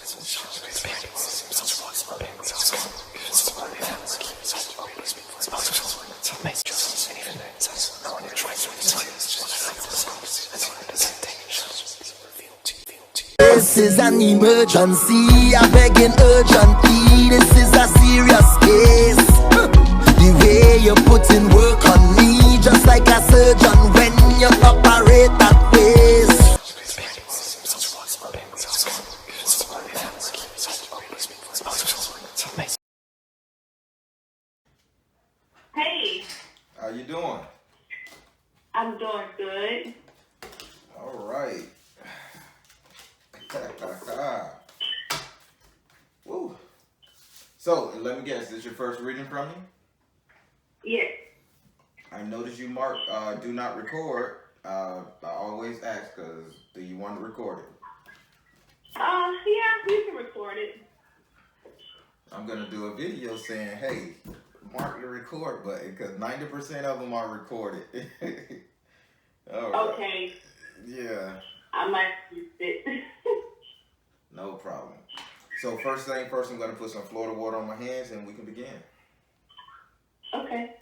This is an emergency, I beg an urgently. This is a serious case. The way you put in work on me, just like a surgeon when you operate that face. Hey. How you doing? I'm doing good. All right. Woo. So, let me guess, this your first reading from me? Yes. I noticed you marked do not record. I always ask because do you want to record it? Yeah, you can record it. I'm going to do a video saying, hey, mark the record button because 90% of them are recorded. All right. Okay. Yeah. I might use it. No problem. So first thing first, I'm going to put some Florida water on my hands and we can begin. Okay.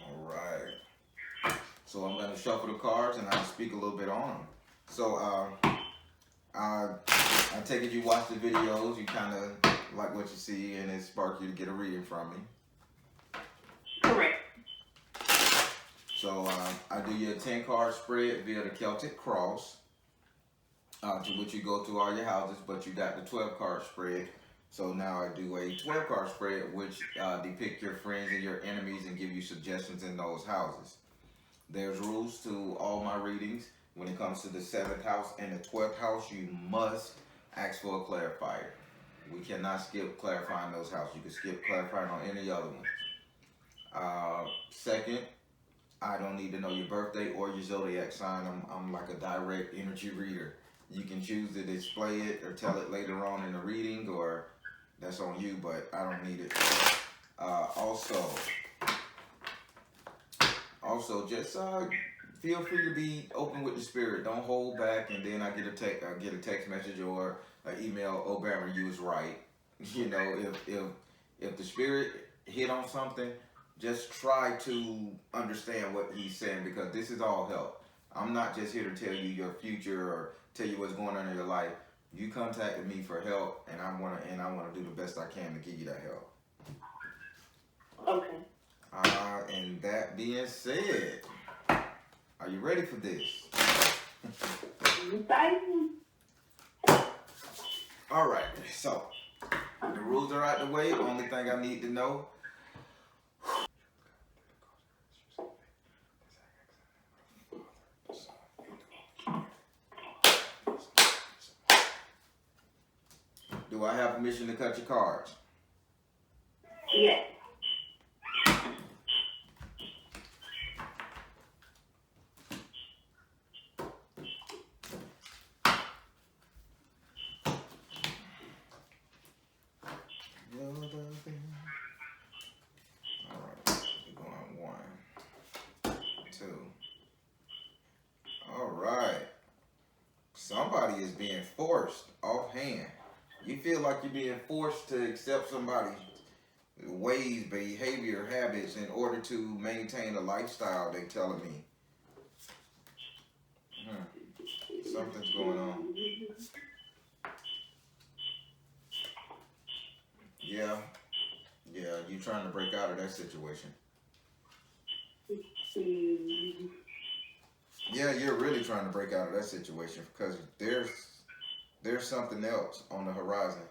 All right. So I'm going to shuffle the cards and I'll speak a little bit on them. So I take it you watch the videos, you kind of like what you see, and it sparked you to get a reading from me. Correct. So I do your 10-card spread via the Celtic Cross, to which you go through all your houses, but you got the 12-card spread. So now I do a 12-card spread, which depict your friends and your enemies and give you suggestions in those houses. There's rules to all my readings. When it comes to the 7th house and the 12th house, you must ask for a clarifier. We cannot skip clarifying those houses. You can skip clarifying on any other one. Second, I don't need to know your birthday or your zodiac sign. I'm like a direct energy reader. You can choose to display it or tell it later on in the reading, or that's on you, but I don't need it. Also, just feel free to be open with the spirit. Don't hold back, and then I get a text message or an email. Oh, Baron, you was right. You know, if the spirit hit on something, just try to understand what he's saying, because this is all help. I'm not just here to tell you your future or tell you what's going on in your life. You contacted me for help, and I want to do the best I can to give you that help. Okay. And that being said, are you ready for this? All right, so the rules are out the way. Only thing I need to know. Do I have permission to cut your cards? Yes. Alright, we're going 1, 2. Alright. Somebody is being forced offhand. You feel like you're being forced to accept somebody's ways, behavior, habits in order to maintain a lifestyle, they telling me. Something's going on. Yeah, you trying to break out of that situation. Yeah, you're really trying to break out of that situation because there's something else on the horizon.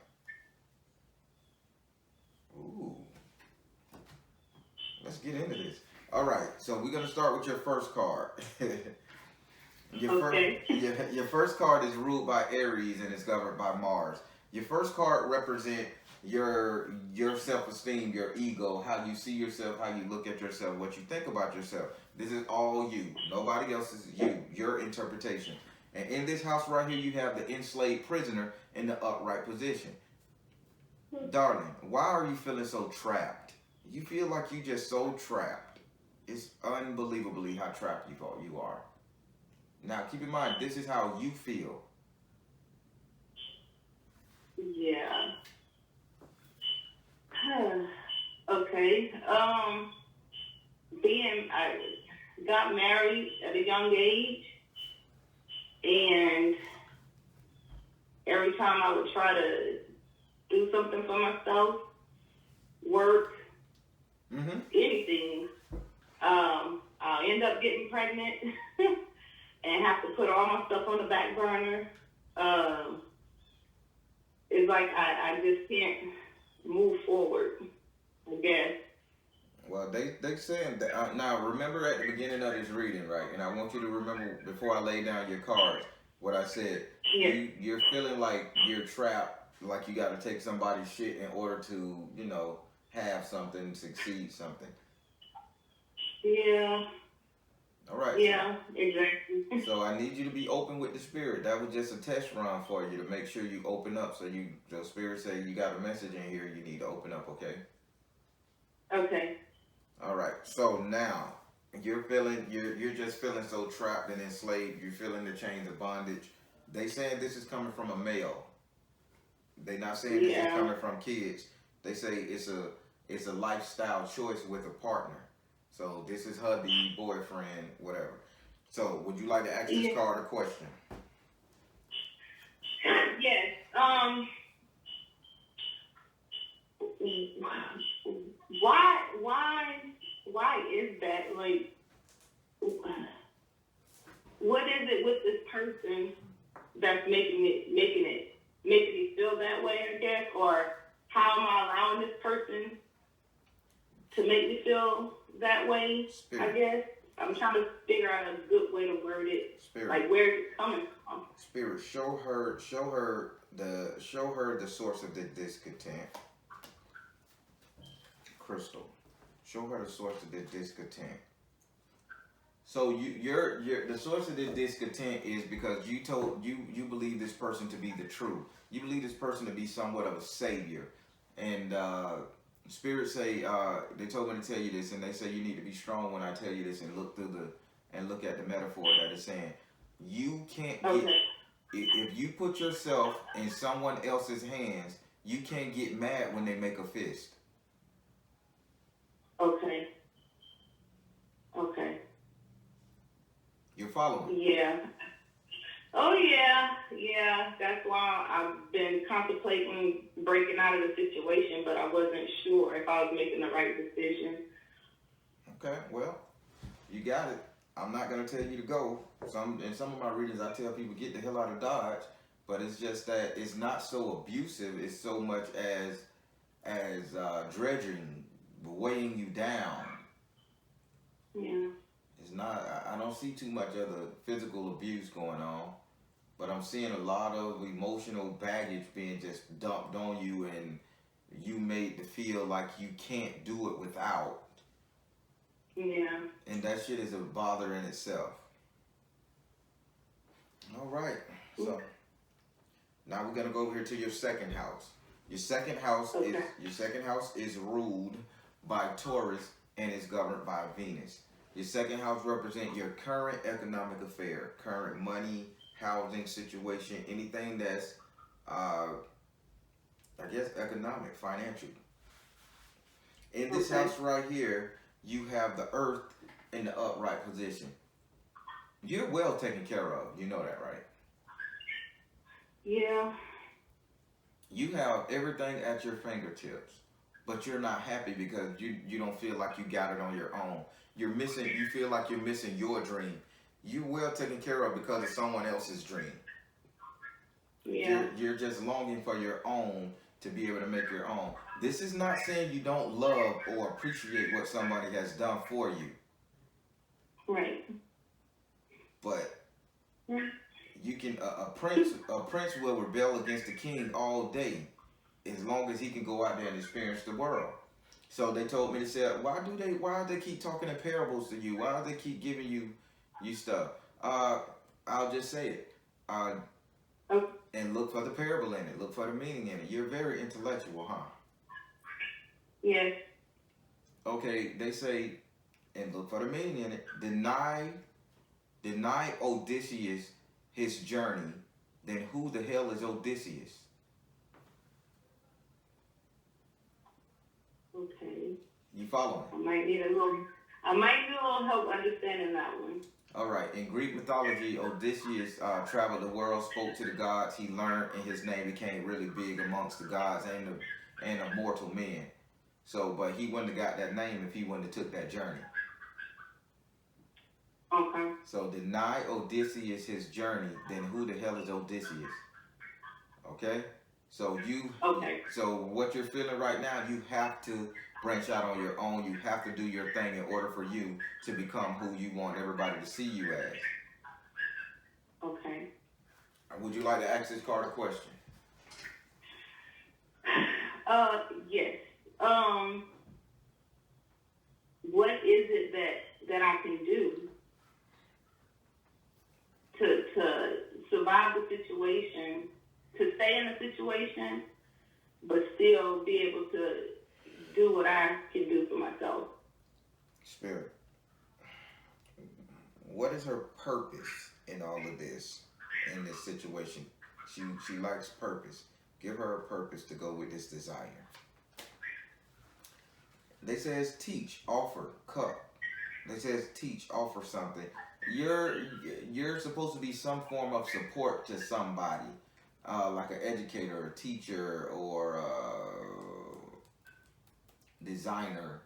Ooh. Let's get into this. All right, so we're gonna start with your first card. Your first card is ruled by Aries and is governed by Mars. Your first card represents your self-esteem, your ego, how you see yourself, how you look at yourself, what you think about yourself. This is all you. Nobody else is you. Your interpretation. And in this house right here, you have the enslaved prisoner in the upright position. Darling, why are you feeling so trapped? You feel like you just so trapped. It's unbelievably how trapped you are. Now, keep in mind, this is how you feel. Yeah. Okay. I got married at a young age, and every time I would try to do something for myself, work, anything, I'll end up getting pregnant and have to put all my stuff on the back burner. It's like I just can't move forward, I guess. Well, they saying that now. Remember at the beginning of this reading, right? And I want you to remember before I lay down your cards what I said. Yeah. You're feeling like you're trapped, like you got to take somebody's shit in order to, have something, succeed something. Yeah. All right. Yeah, exactly. So I need you to be open with the spirit. That was just a test run for you to make sure you open up. So the spirit say you got a message in here. You need to open up. Okay. Okay. All right. So now you're just feeling so trapped and enslaved. You're feeling the chains of bondage. They saying this is coming from a male. They not saying this is coming from kids. They say it's a lifestyle choice with a partner. So this is hubby, boyfriend, whatever. So would you like to ask this card a question? Yes. Why is that? Like, what is it with this person that's making me feel that way, I guess? Or how am I allowing this person to make me feel that way, I guess? I'm trying to figure out a good way to word it. Spirit. Like, where is it coming from? Spirit, show her the source of the discontent. Crystal, show her the source of the discontent. So the source of the discontent is because you believe this person to be the truth. You believe this person to be somewhat of a savior, and Spirit say they told me to tell you this, and they say you need to be strong when I tell you this, and look at the metaphor that it's saying. You can't get if you put yourself in someone else's hands, you can't get mad when they make a fist. Okay. You're following? Yeah. Oh, yeah. That's why I've been contemplating breaking out of the situation, but I wasn't sure if I was making the right decision. Okay, well, you got it. I'm not going to tell you to go. In some of my readings, I tell people get the hell out of Dodge, but it's just that it's not so abusive. It's so much as dredging, weighing you down. Yeah. It's not. I don't see too much of the physical abuse going on, but I'm seeing a lot of emotional baggage being just dumped on you, and you made to feel like you can't do it without. Yeah. And that shit is a bother in itself. All right. So now we're gonna go over here to your second house. Your second house is ruled by Taurus and is governed by Venus. Your second house represents your current economic affair, current money, housing situation, anything that's, economic, financial. In this house right here, you have the Earth in the upright position. You're well taken care of. You know that, right? Yeah. You have everything at your fingertips, but you're not happy because you don't feel like you got it on your own. You feel like you're missing your dream. You're well taken care of because of someone else's dream. Yeah. You're just longing for your own to be able to make your own. This is not saying you don't love or appreciate what somebody has done for you. Right. But you can a prince will rebel against the king all day as long as he can go out there and experience the world. So they told me, they said, why do they keep talking in parables to you? Why do they keep giving you stuff? I'll just say it. Okay. and look for the parable in it. Look for the meaning in it. You're very intellectual, huh? Yes. Okay, they say, and look for the meaning in it. Deny Odysseus his journey. Then who the hell is Odysseus? Okay. You follow me? I might need a little help understanding that one. All right. In Greek mythology, Odysseus traveled the world, spoke to the gods. He learned, and his name became really big amongst the gods and the mortal men. So, but he wouldn't have got that name if he wouldn't have took that journey. Okay. So deny Odysseus his journey, then who the hell is Odysseus? Okay? So so what you're feeling right now, you have to branch out on your own. You have to do your thing in order for you to become who you want everybody to see you as. Okay. Would you like to ask this card a question? Yes. What is it that I can do to survive the situation, to stay in the situation, but still be able to do what I can do for myself? Spirit. What is her purpose in all of this, in this situation? She likes purpose. Give her a purpose to go with this desire. They says teach, offer, cup. They says teach, offer something. You're supposed to be some form of support to somebody, like an educator, a teacher, or a designer.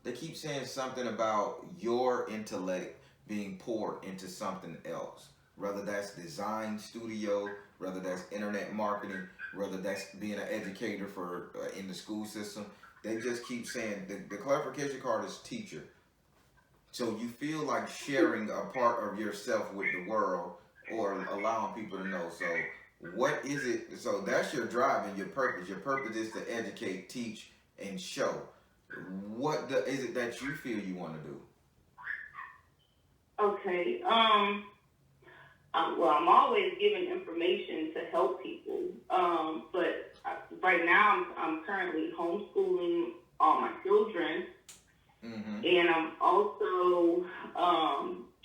They keep saying something about your intellect being poured into something else. Whether that's design studio, whether that's internet marketing, whether that's being an educator for in the school system. They just keep saying the clarification card is teacher. So you feel like sharing a part of yourself with the world or allowing people to know. So what is it? So that's your drive and your purpose. Your purpose is to educate, teach, and show. What is it that you feel you want to do? Okay. Well, I'm always giving information to help people. But right now I'm currently homeschooling all my children. Mm-hmm. And I'm also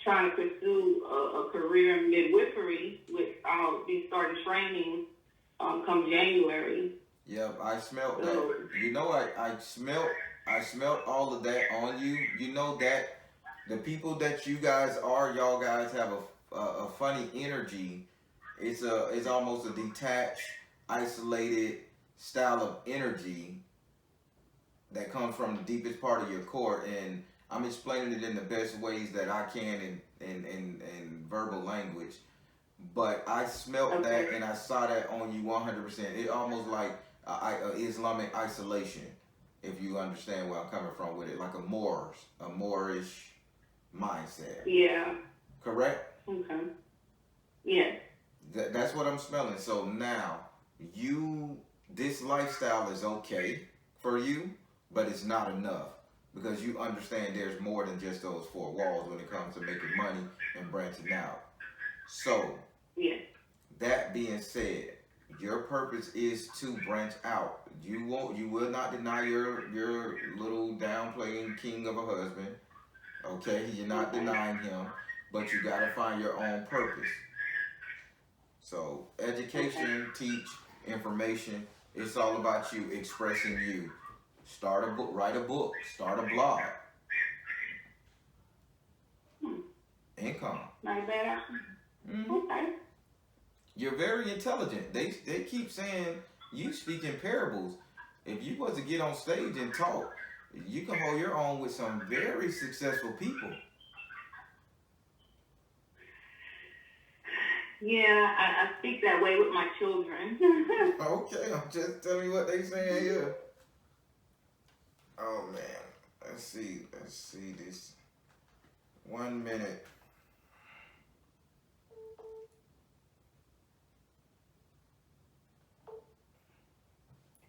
trying to pursue a career in midwifery, which I'll be starting training come January. Yep, I smelled that. You know, I smelled all of that on you. You know that the people that you guys are, y'all guys have a funny energy. It's almost a detached, isolated style of energy that comes from the deepest part of your core, and I'm explaining it in the best ways that I can in verbal language. But I smelt that and I saw that on you 100%. It almost like Islamic isolation, if you understand where I'm coming from with it, like a Moorish mindset. Yeah. Correct? Okay. Yes. That's what I'm smelling. So now, this lifestyle is okay for you, but it's not enough because you understand there's more than just those four walls when it comes to making money and branching out. So, yes. That being said, your purpose is to branch out. You will not deny your little downplaying king of a husband. Okay, you're not denying him, but you gotta find your own purpose. So education, teach, information. It's all about you expressing you. Start a book, write a book, start a blog. Income. Not bad. Mm-hmm. Okay. You're very intelligent. They keep saying you speak in parables. If you was to get on stage and talk, you can hold your own with some very successful people. Yeah, I speak that way with my children. Okay, I'm just telling you what they saying here. Oh man, let's see this. 1 minute.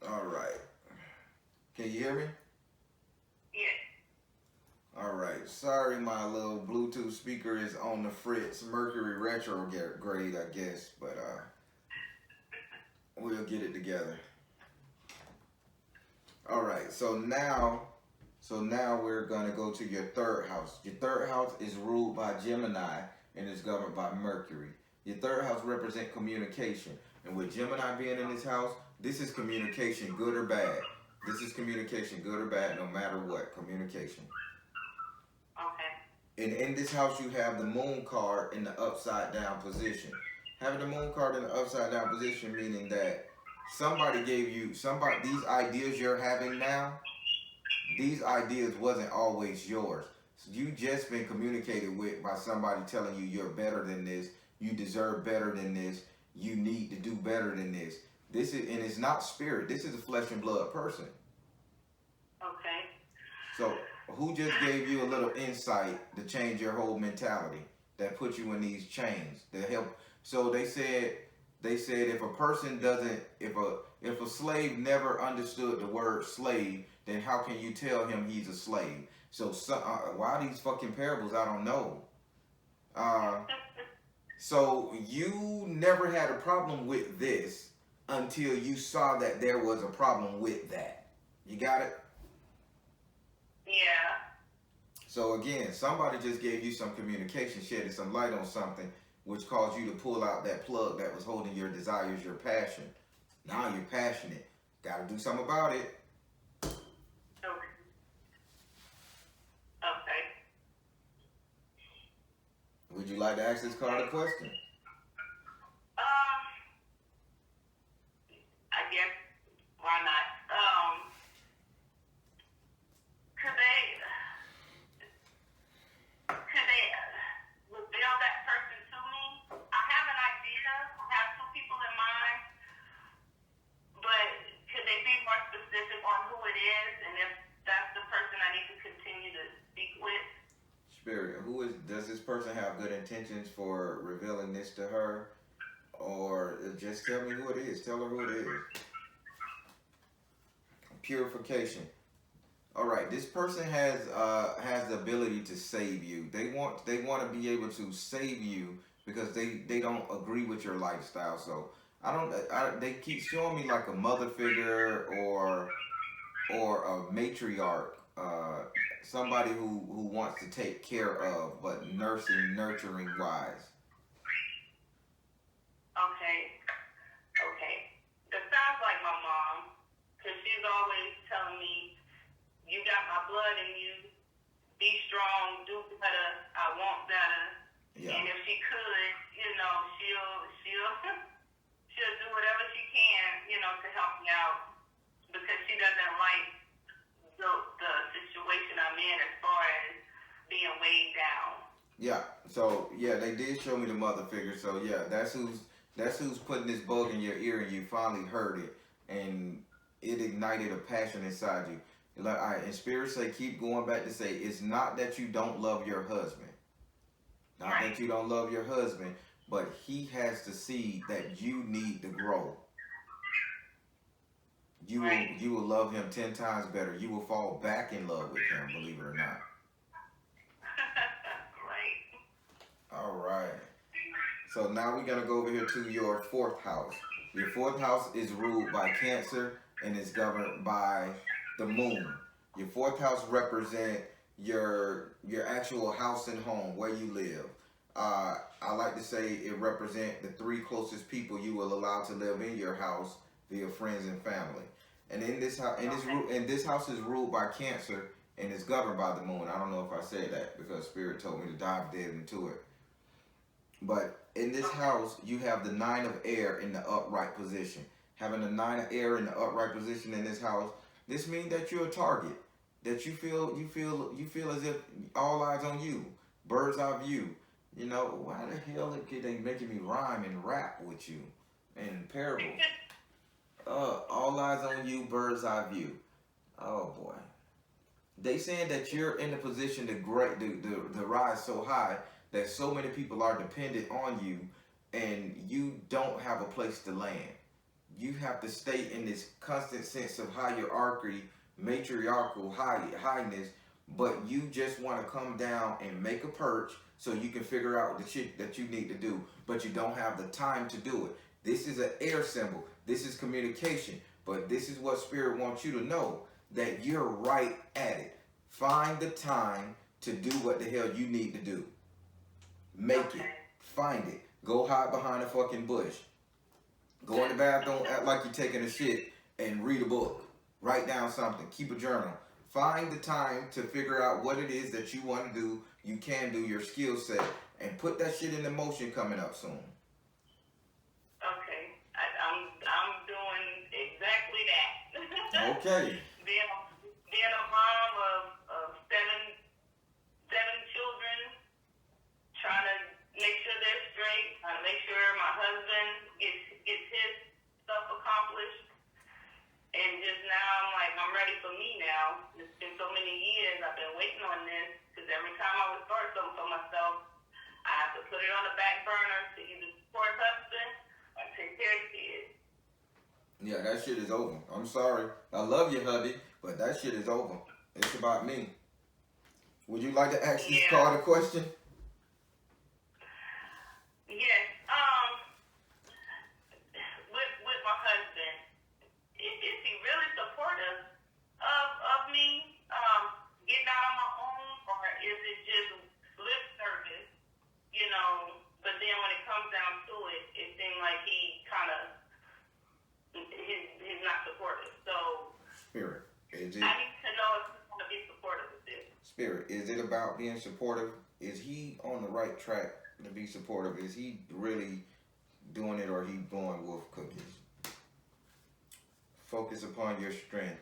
All right. Can you hear me? Yes. All right. Sorry, my little Bluetooth speaker is on the fritz. Mercury retrograde, I guess. But We'll get it together. All right. So now we're gonna go to your third house. Your third house is ruled by Gemini and is governed by Mercury. Your third house represents communication, and with Gemini being in this house, this is communication, good or bad. This is communication, good or bad, no matter what. Communication. Okay. And in this house, you have the moon card in the upside down position. Having the moon card in the upside down position, meaning that somebody gave you these ideas you're having now. These ideas wasn't always yours. So you just been communicated with by somebody telling you you're better than this, you deserve better than this, you need to do better than this. This is, and it's not spirit. This is a flesh and blood person. Okay. So who just gave you a little insight to change your whole mentality that put you in these chains that help? So they said if a person doesn't, if a slave never understood the word slave, then how can you tell him he's a slave? So why these fucking parables? I don't know. So you never had a problem with this until you saw that there was a problem with that. You got it? Yeah. So again, somebody just gave you some communication, shedded some light on something, which caused you to pull out that plug that was holding your desires, your passion. Now you're passionate. Got to do something about it. Okay. Would you like to ask this card a question? I guess why not? Could they reveal that person to me? I have an idea. I have two people in mind, but could they be more specific on who it is and if that's the person I need to continue to speak with? Spirit, does this person have good intentions for revealing this to her? Or just tell me who it is. Tell her who it is. Purification. All right, this person has the ability to save you. They want to be able to save you because they don't agree with your lifestyle. So they keep showing me like a mother figure or a matriarch, somebody who wants to take care of, but nurturing wise. Okay. That sounds like my mom, because she's always telling me, you got my blood in you, be strong, do better, I want better. Yeah. And if she could, she'll do whatever she can, to help me out, because she doesn't like the situation I'm in as far as being weighed down. Yeah. So yeah, they did show me the mother figure. So yeah, that's who's putting this bug in your ear, and you finally heard it, and it ignited a passion inside you. Like, and Spirit say, keep going back to say, it's not that you don't love your husband, not right. That you don't love your husband, but he has to see that you need to grow. You will love him 10 times better. You will fall back in love with him, believe it or not. Right. All right. So now we're going to go over here to your fourth house. Your fourth house is ruled by Cancer and is governed by the moon. Your fourth house represents your actual house and home, where you live. I like to say it represents the 3 closest people you will allow to live in your house via friends and family. And in this house, this house is ruled by Cancer and is governed by the moon. I don't know if I said that because Spirit told me to dive dead into it. But in this house, you have the 9 of air in the upright position. Having the 9 of air in the upright position in this house, this means that you're a target. That you feel as if all eyes on you, bird's eye view. Why the hell are they making me rhyme and rap with you and parables? All eyes on you, bird's eye view. Oh boy. They saying that you're in a position to rise so high that so many people are dependent on you, and you don't have a place to land. You have to stay in this constant sense of hierarchy, matriarchal highness, but you just want to come down and make a perch so you can figure out the shit that you need to do, but you don't have the time to do it. This is an air symbol. This is communication. But this is what Spirit wants you to know, that you're right at it. Find the time to do what the hell you need to do. Make it. Find it. Go hide behind a fucking bush. Go in the bathroom, act like you're taking a shit, and read a book. Write down something. Keep a journal. Find the time to figure out what it is that you want to do, you can do, your skill set, and put that shit into motion coming up soon. Okay. I'm doing exactly that. Okay. Being a mom of seven children, trying to make sure they're straight, trying to make sure my husband gets his stuff accomplished. And just now, I'm like, I'm ready for me now. It's been so many years. I've been waiting on this, because every time I would start something for myself, I have to put it on the back burner to either support husband or take care of kids. Yeah, that shit is over. I'm sorry. I love you, hubby, but that shit is over. It's about me. Would you like to ask this card a question? Yes. With my husband, is he really supportive of me getting out on my own, or is it just lip service? But then when it comes down to it, it seems like he kind of he's not supportive. So Spirit, is it? I need to know if he's going to be supportive with this. Spirit, is it about being supportive? Is he on the right track to be supportive? Is he really doing it, or he going wolf cookies? Focus upon your strength.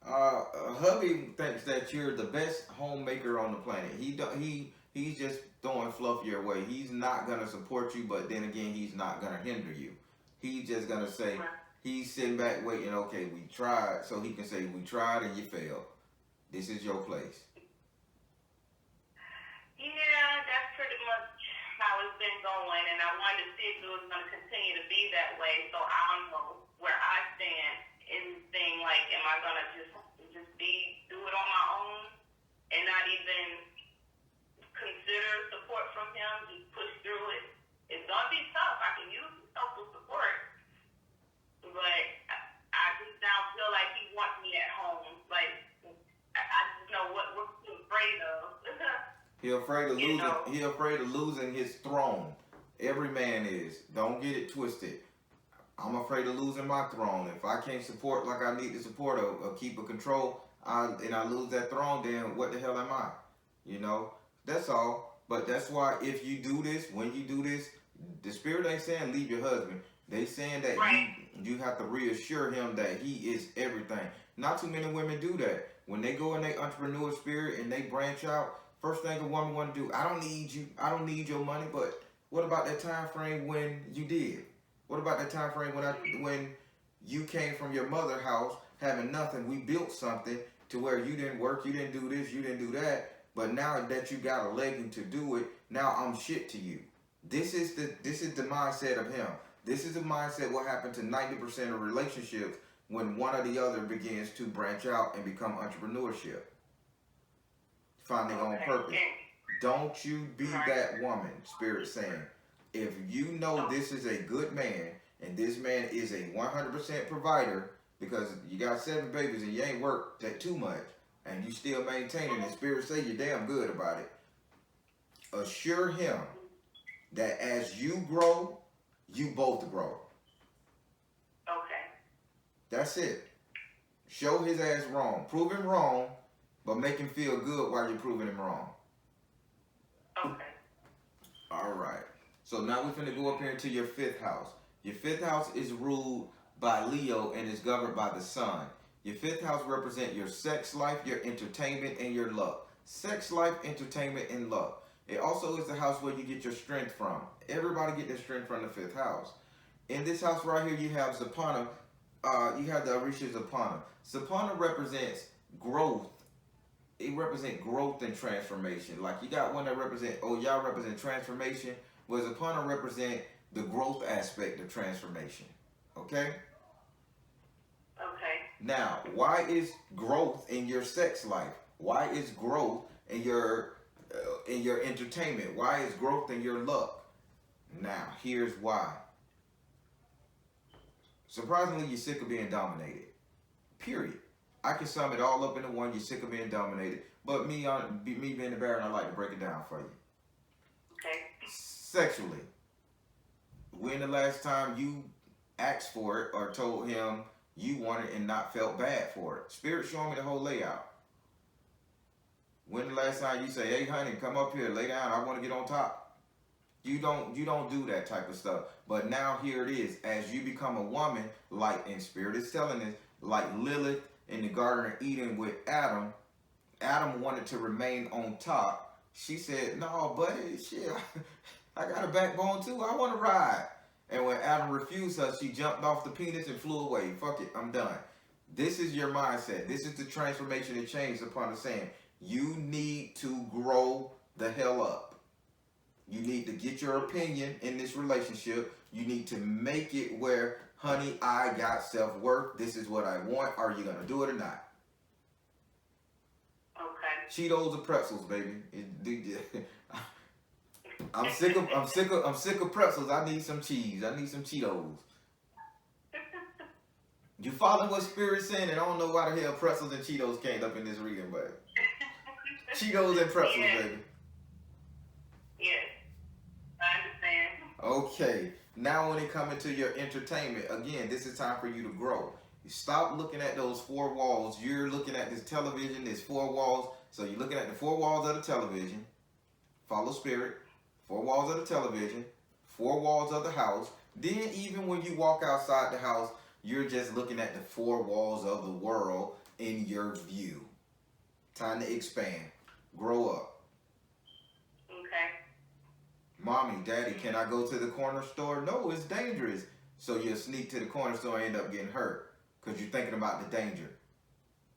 Hubby thinks that you're the best homemaker on the planet. He's just throwing fluff your way. He's not gonna support you, but then again, he's not gonna hinder you. He's just gonna say, he's sitting back waiting. Okay, we tried, so he can say, we tried and you failed. This is your place. Yeah, that's pretty much how it's been going, and I wanted to see if it was going to continue to be that way, so I don't know where I stand in this thing. Like, am I going to just do it on my own and not even consider support from him, just push through it? It's going to be tough. I can use help with support, but I just don't feel like he wants me at home. Like, I just know what he's afraid of. He's afraid of losing. He's afraid of losing his throne. Every man is. Don't get it twisted. I'm afraid of losing my throne. If I can't support like I need to support or keep a control, and I lose that throne, then what the hell am I? That's all. But that's why if you do this, when you do this, the Spirit ain't saying leave your husband. They saying that you have to reassure him that he is everything. Not too many women do that. When they go in their entrepreneur spirit and they branch out, first thing a woman want to do, I don't need you. I don't need your money. But what about that time frame when you did? What about that time frame when you came from your mother's house having nothing? We built something to where you didn't work, you didn't do this, you didn't do that. But now that you got a legging to do it, now I'm shit to you. This is the mindset of him. This is the mindset what happened to 90% of relationships when one or the other begins to branch out and become entrepreneurship. Find their own purpose. Don't you be that woman, Spirit saying. If you know this is a good man, and this man is a 100% provider, because you got 7 babies and you ain't worked that too much, and you still maintaining, and Spirit say you're damn good about it, assure him that as you grow, you both grow. Okay. That's it. Show his ass wrong. Prove him wrong, but make him feel good while you're proving him wrong. Okay. All right. So now we're going to go up here into your 5th house. Your 5th house is ruled by Leo and is governed by the sun. Your 5th house represents your sex life, your entertainment, and your luck. Sex life, entertainment, and luck. It also is the house where you get your strength from. Everybody get their strength from the 5th house. In this house right here, you have Zapana. You have the Orisha Zapana. Zapana represents growth. It represents growth and transformation. Like you got one that represent, y'all represent transformation, whereas Zapana represent the growth aspect of transformation. Okay? Okay. Now, why is growth in your sex life? Why is growth in your entertainment? Why is growth in your luck? Now, here's why. Surprisingly, you're sick of being dominated. Period. I can sum it all up into one. You're sick of being dominated. But me being the Baron, I like to break it down for you. Okay. Sexually, when the last time you asked for it or told him you wanted and not felt bad for it? Spirit, show me the whole layout. When the last time you say, "Hey, honey, come up here, lay down. I want to get on top." You don't do that type of stuff. But now here it is. As you become a woman, like in Spirit is telling us, like Lilith in the Garden of Eden with Adam. Adam wanted to remain on top. She said, "No, buddy, shit, I got a backbone too. I want to ride." And when Adam refused her, she jumped off the penis and flew away. Fuck it, I'm done. This is your mindset. This is the transformation and change upon the saying. You need to grow the hell up. You need to get your opinion in this relationship. You need to make it where, honey, I got self-worth. This is what I want. Are you going to do it or not? Okay. Cheetos or pretzels, baby. I'm sick of pretzels. I need some cheese. I need some Cheetos. You follow what Spirit's saying, and I don't know why the hell pretzels and Cheetos came up in this reading, but Cheetos and pretzels, baby. Yes, I understand. Okay, now when it comes to your entertainment, again, this is time for you to grow. You stop looking at those four walls. You're looking at this television, there's four walls. So you're looking at the four walls of the television. Follow Spirit. Four walls of the television. Four walls of the house. Then even when you walk outside the house, you're just looking at the four walls of the world in your view. Time to expand. Grow up. Okay. Mommy, Daddy, can I go to the corner store? No, it's dangerous. So you'll sneak to the corner store and end up getting hurt because you're thinking about the danger.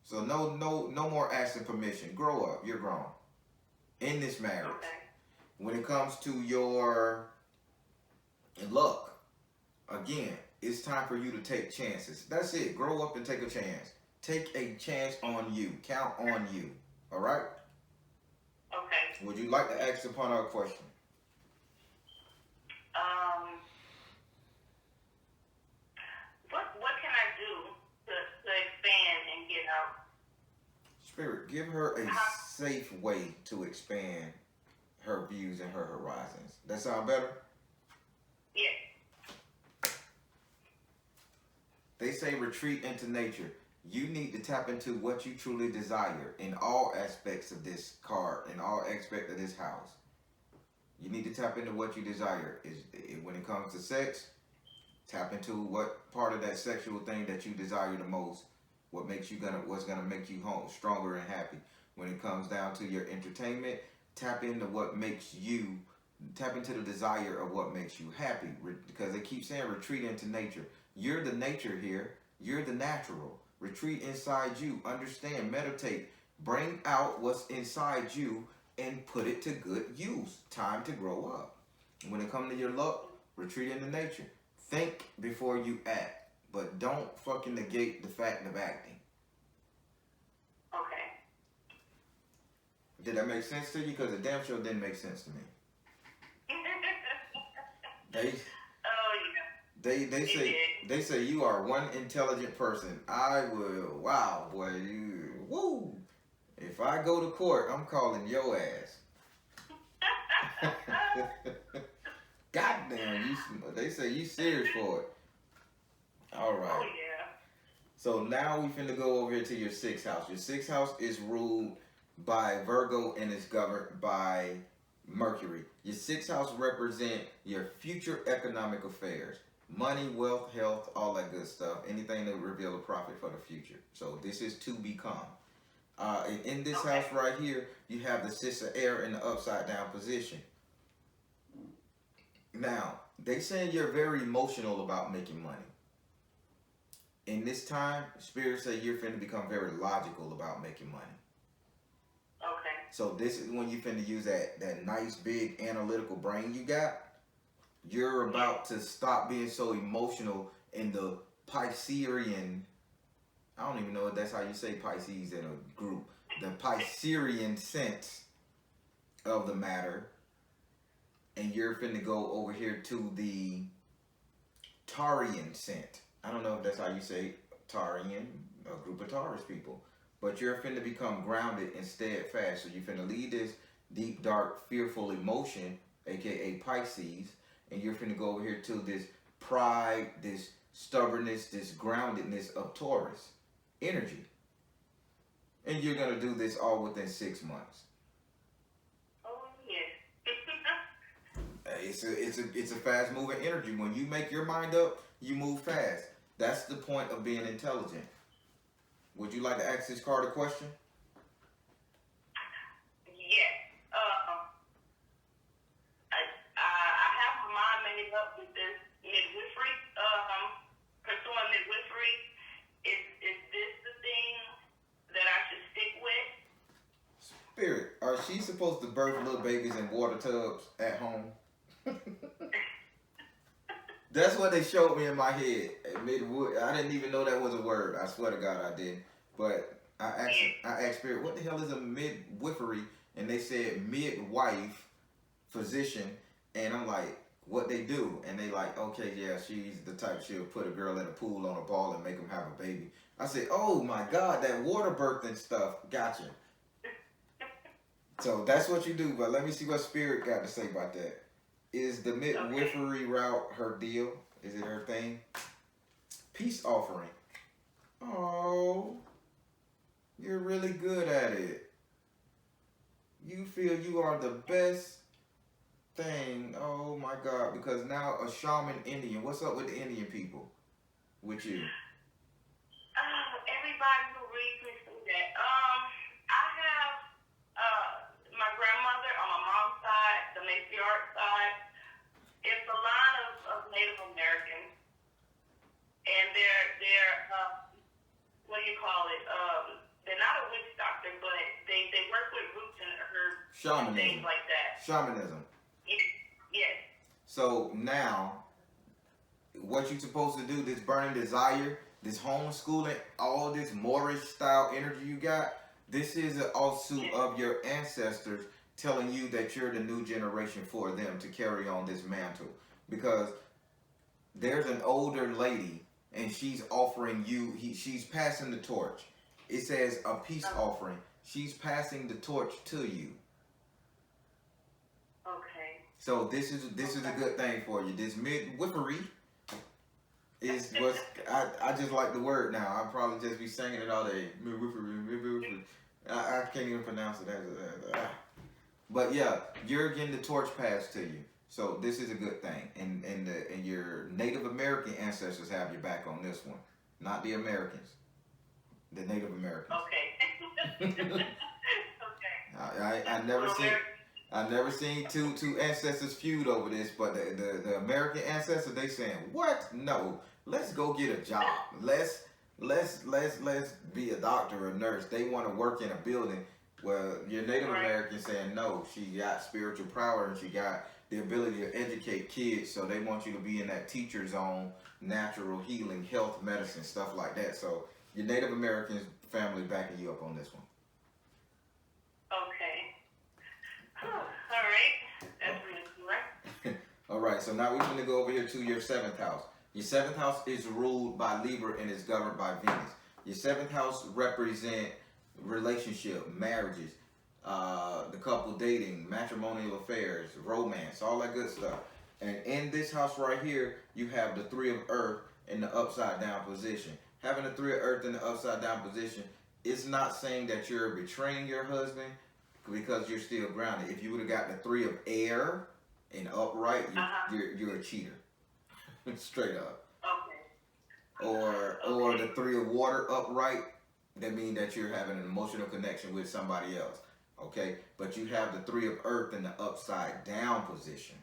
So no more asking permission. Grow up. You're grown. In this marriage. Okay. When it comes to your luck, again, it's time for you to take chances. That's it. Grow up and take a chance. Take a chance on you. Count on you. All right? Okay. Would you like to ask upon our question? What can I do to expand and get out? Spirit, give her a safe way to expand her views and her horizons. That sound better? Yes. They say retreat into nature. You need to tap into what you truly desire in all aspects of this card, in all aspects of this house. You need to tap into what you desire. When it comes to sex, tap into what part of that sexual thing that you desire the most. What's gonna make you home stronger and happy. When it comes down to your entertainment, tap into the desire of what makes you happy. Because they keep saying retreat into nature. You're the nature here. You're the natural. Retreat inside you. Understand, meditate. Bring out what's inside you and put it to good use. Time to grow up. When it comes to your luck, retreat into nature. Think before you act. But don't fucking negate the fact of acting. Okay. Did that make sense to you? Because it damn sure didn't make sense to me. They say you are one intelligent person. I will. Wow, boy, woo. If I go to court, I'm calling your ass. Goddamn, they say you serious for it. All right. Oh yeah. So now we finna go over here to your sixth house. Your sixth house is ruled by Virgo and is governed by Mercury. Your sixth house represent your future economic affairs. Money, wealth, health, all that good stuff. Anything that will reveal a profit for the future. So this is to become. In this house right here, you have the Six of Air in the upside down position. Now, they say you're very emotional about making money. In this time, Spirit say you're finna become very logical about making money. Okay. So this is when you finna use that nice big analytical brain you got. You're about to stop being so emotional in the Piscean. I don't even know if that's how you say Pisces in a group. The Piscean sense of the matter. And you're finna go over here to the Taurean I don't know if that's how you say Tarian, a group of Taurus people. But you're finna become grounded and steadfast. So you're finna leave this deep, dark, fearful emotion, aka Pisces, and you're finna go over here to this pride, this stubbornness, this groundedness of Taurus energy. And you're gonna do this all within 6 months. Oh, yes. It's a fast moving energy. When you make your mind up, you move fast. That's the point of being intelligent. Would you like to ask this card a question? Yes. I have my mind made up with this midwifery, pursuing midwifery. Is this the thing that I should stick with? Spirit, are she supposed to birth little babies in water tubs at home? That's what they showed me in my head. I didn't even know that was a word. I swear to God I didn't. But I asked Spirit, what the hell is a midwifery? And they said midwife, physician. And I'm like, what they do? And they like, okay, yeah, she's the type she'll put a girl in a pool on a ball and make them have a baby. I said, oh my God, that water birthing stuff. Gotcha. So that's what you do. But let me see what Spirit got to say about that. Is the midwifery route her deal? Is it her thing? Peace offering. Oh, you're really good at it. You feel you are the best thing. Oh my God. Because now a shaman Indian. What's up with the Indian people? With you? Everybody who reads me through that. I have my grandmother on my mom's side, the matriarch side. It's a line of Native Americans, and they're what do you call it? They're not a witch doctor, but they work with roots and herbs, Shamanism. things like that. Shamanism. Yes. So now, what you supposed to do? This burning desire, this homeschooling, all this Moorish style energy you got. This is an offshoot of your ancestors telling you that you're the new generation for them to carry on this mantle. Because there's an older lady and she's offering you, she's passing the torch. It says a peace offering. She's passing the torch to you. Okay. So this is a good thing for you. This midwifery is what I just like the word now. I'll probably just be singing it all day. Midwifery. I can't even pronounce it. But yeah, you're getting the torch passed to you. So this is a good thing. And your Native American ancestors have your back on this one. Not the Americans. The Native Americans. Okay. Okay. I never seen two ancestors feud over this, but the American ancestors, they saying, what? No. Let's go get a job. Let's be a doctor or a nurse. They want to work in a building. Well, your Native American saying no. She got spiritual power and she got the ability to educate kids. So they want you to be in that teacher zone, natural healing, health, medicine, stuff like that. So your Native American family backing you up on this one. Okay. All right. That's really correct. All right. So now we're going to go over here to your 7th house. Your 7th house is ruled by Libra and is governed by Venus. Your 7th house represent relationship, marriages, the couple dating, matrimonial affairs, romance, all that good stuff. And in this house right here, you have the 3 of Earth in the upside down position. Having the 3 of Earth in the upside down position, it's not saying that you're betraying your husband because you're still grounded. If you would have got the 3 of Air in upright, you're a cheater. Straight up. Okay. Or the 3 of Water upright, that means that you're having an emotional connection with somebody else. Okay? But you have the 3 of Earth in the upside down position.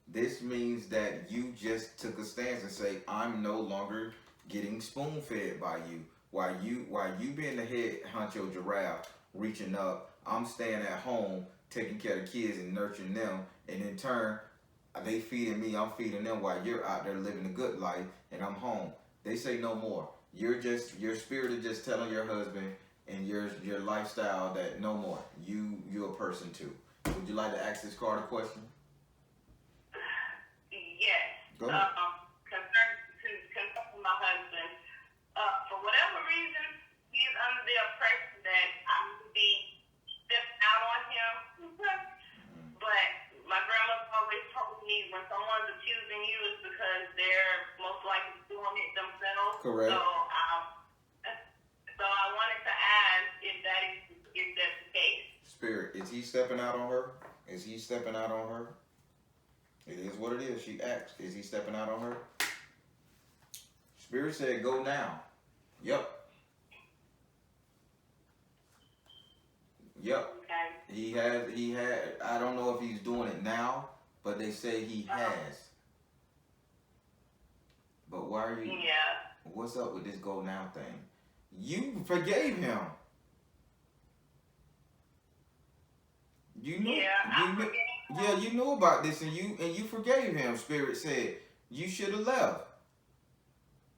This means that you just took a stance and say, I'm no longer getting spoon fed by you. While you being the head honcho giraffe reaching up, I'm staying at home taking care of the kids and nurturing them, and in turn they feeding me, I'm feeding them while you're out there living a good life and I'm home. They say no more. Your spirit is just telling your husband and your lifestyle that no more. You're a person too. Would you like to ask this card a question? Yes. Go ahead. Concerning my husband. Correct. So I wanted to ask if that's the case. Spirit, is he stepping out on her? Is he stepping out on her? It is what it is. She asked, is he stepping out on her? Spirit said, go now. Yep. Yep. Okay. He had, I don't know if he's doing it now, but they say he has. But why are you, what's up with this go now thing? You forgave him. You knew, you knew about this, and you forgave him. Spirit said you should have left.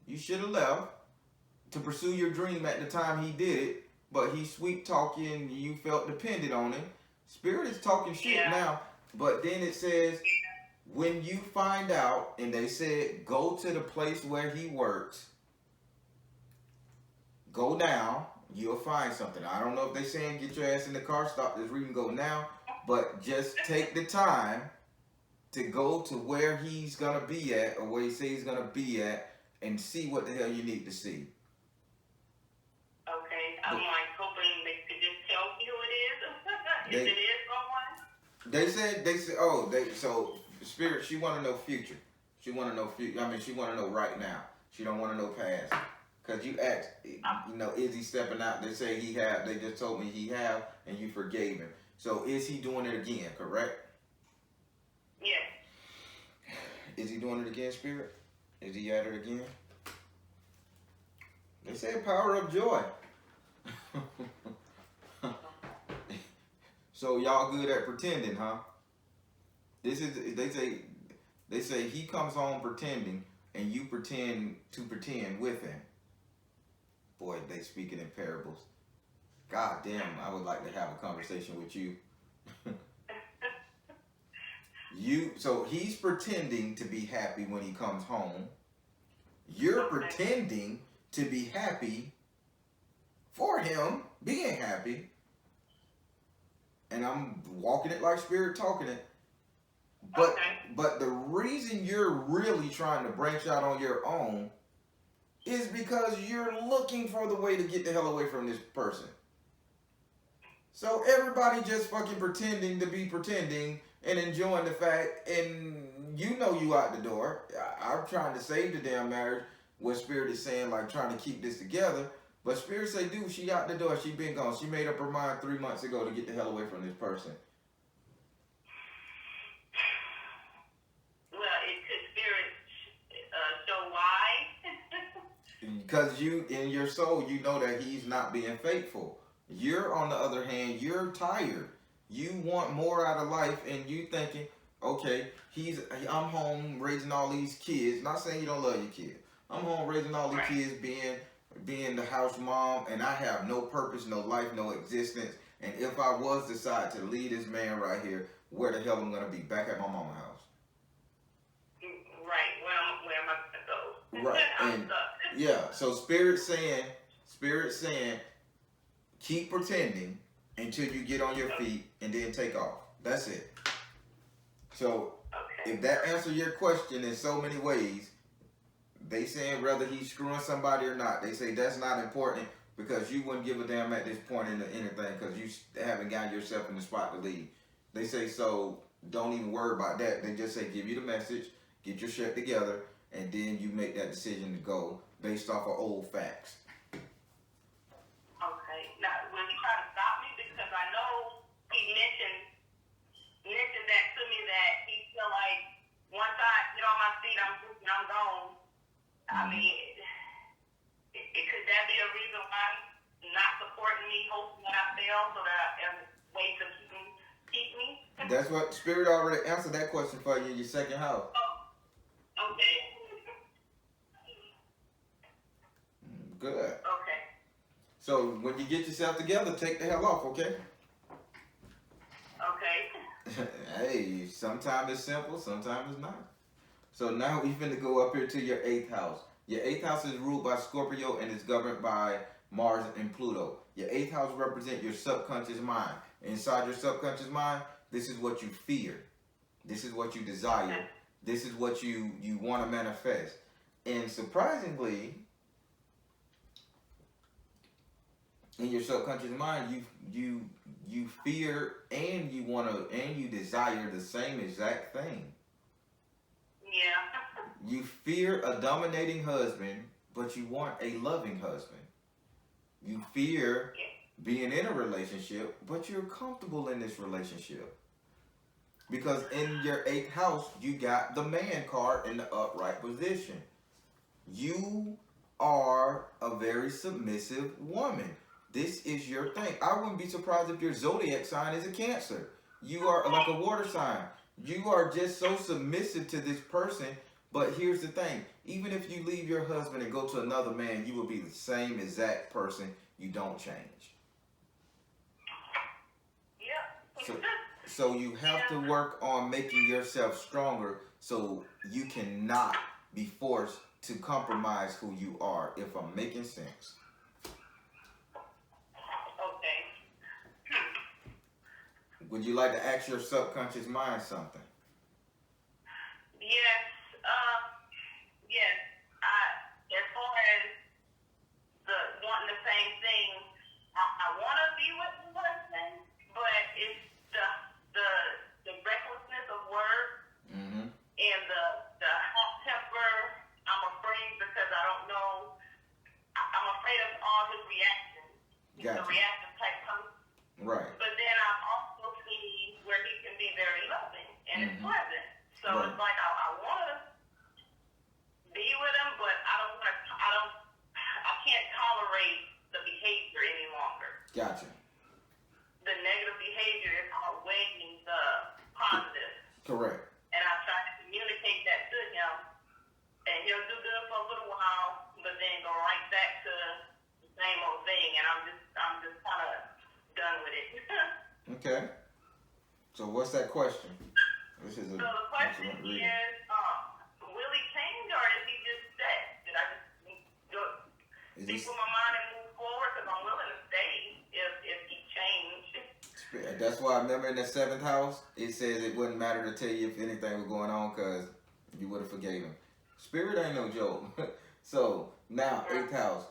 You should have left to pursue your dream at the time he did it, but he sweet talking. You felt dependent on him. Spirit is talking shit now, but then it says when you find out, and they said go to the place where he works. Go now. You'll find something. I don't know if they're saying get your ass in the car, stop this reading, go now. But just take the time to go to where he's going to be at, or where he says he's going to be at, and see what the hell you need to see. Okay. I'm like hoping they could just tell me who it is. If it is someone. So Spirit, she want to know future. She want to know future. I mean, she want to know right now. She don't want to know past. Because you asked, is he stepping out? They say he have. They just told me he have, and you forgave him. So is he doing it again, correct? Yes. Is he doing it again, Spirit? Is he at it again? They say power of joy. So y'all good at pretending, huh? This is, they say he comes home pretending, and you pretend to pretend with him. Boy, they speaking in parables. God damn, I would like to have a conversation with you. So he's pretending to be happy when he comes home. You're pretending to be happy for him, being happy. And I'm walking it like Spirit, talking it. But the reason you're really trying to branch out on your own is because you're looking for the way to get the hell away from this person. So everybody just fucking pretending to be pretending and enjoying the fact, and you know you out the door. I'm trying to save the damn marriage. What Spirit is saying, like trying to keep this together. But Spirit say, dude, she out the door. She been gone. She made up her mind 3 months ago to get the hell away from this person. Because you, in your soul, you know that he's not being faithful. You're, on the other hand, you're tired. You want more out of life, and you thinking, okay, I'm home raising all these kids. Not saying you don't love your kids. I'm home raising all these kids, being the house mom, and I have no purpose, no life, no existence. And if I was decide to leave this man right here, where the hell am I gonna be? Back at my mama's house. Right. Where am I gonna go? Right. And yeah, so Spirit saying, keep pretending until you get on your feet and then take off. That's it. So if that answers your question in so many ways, they saying whether he's screwing somebody or not, they say that's not important because you wouldn't give a damn at this point into anything because you haven't gotten yourself in the spot to leave. They say, so don't even worry about that. They just say, give you the message, get your shit together, and then you make that decision to go based off of old facts. Okay. Now, when he tried to stop me, because I know he mentioned that to me that he feel like once I get on my feet, I'm gone. I mean, could that be a reason why he's not supporting me, hoping that I fail, so that as a way to keep me? That's what Spirit already answered that question for you in your second house. Oh, okay. Good. Okay. So when you get yourself together, take the hell off, okay? Okay. Hey, sometimes it's simple, sometimes it's not. So now we finna go up here to your 8th house. Your 8th house is ruled by Scorpio and is governed by Mars and Pluto. Your 8th house represents your subconscious mind. Inside your subconscious mind, this is what you fear. This is what you desire. This is what you want to manifest. And surprisingly, in your subconscious mind, you fear and you wanna and you desire the same exact thing. Yeah. You fear a dominating husband, but you want a loving husband. You fear being in a relationship, but you're comfortable in this relationship. Because in your eighth house, you got the man card in the upright position. You are a very submissive woman. This is your thing. I wouldn't be surprised if your zodiac sign is a Cancer. You are like a water sign. You are just so submissive to this person. But here's the thing. Even if you leave your husband and go to another man, you will be the same exact person. You don't change. Yeah. So you have to work on making yourself stronger so you cannot be forced to compromise who you are, if I'm making sense. Okay. Would you like to ask your subconscious mind something? Yes. Yes. As far as the wanting the same thing, I want to be with the person, but it's the recklessness of words Mm-hmm. and the hot temper. I'm afraid because I don't know. I'm afraid of all his reactions. He's a Gotcha. reactive type person. Right. But then I've also seen where he can be very loving and it's Mhm. pleasant. So Right. it's like I want to be with him, but I can't tolerate the behavior any longer. Gotcha. The negative behavior is outweighing the positive. Correct. And I try to communicate that to him, and he'll do good for a little while, but then go right back to the same old thing, and I'm just kind of done with it. Okay. So what's that question? This is a So the question excellent reading. is, will he change, or is he just set? Did I just go Is speak this, with my mind and move forward? Because I'm willing to stay if he changed. that's why I remember in the seventh house, it says it wouldn't matter to tell you if anything was going on because you would have forgave him. Spirit ain't no joke. So now, eighth house,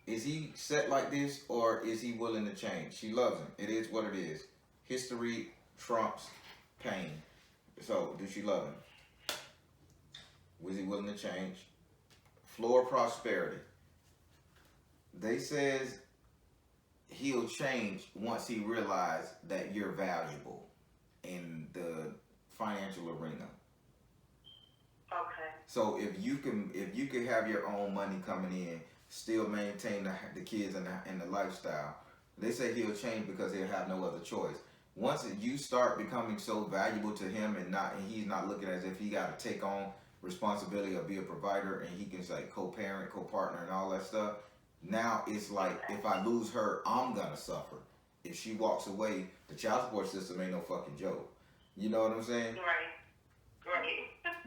is he set like this or is he willing to change? She loves him. It is what it is. History trumps pain. So, do she love him? Was he willing to change? Floor prosperity. They says he'll change once he realizes that you're valuable in the financial arena. Okay. So if you can have your own money coming in, still maintain the kids and the lifestyle, they say he'll change because he'll have no other choice. Once you start becoming so valuable to him and he's not looking as if he got to take on responsibility or be a provider and he can say co-parent, co-partner and all that stuff. Now it's like if I lose her, I'm gonna suffer. If she walks away, the child support system ain't no fucking joke. You know what I'm saying? Right.